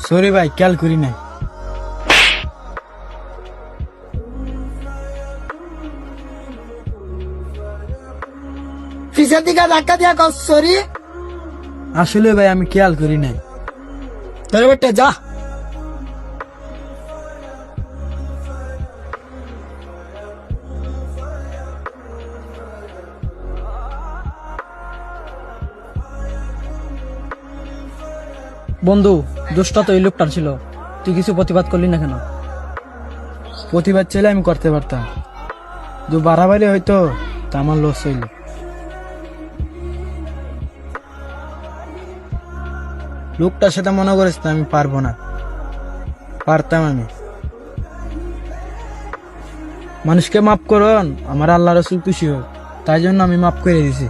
Sorry ভাই, খেয়াল করি নাই। পিছের দিকে ধাক্কা দিয়া কস সরি। আসলে ভাই আমি খেয়াল করি নাই। ধরে বেটা যা। বন্ধু, দোষটা তো এই লোকটার ছিল, তুই কিছু প্রতিবাদ করলি না কেন? প্রতিবাদ চাইলে আমি করতে পারতাম, দু বাড়াবাড়ি হয়তো তা আমার লস হইল। লোকটার সাথে মনে করিস না আমি পারবো না, পারতাম আমি। মানুষকে মাফ করুন, আমার আল্লাহ রসুল খুশি হোক, তাই জন্য আমি মাফ করে দিছি।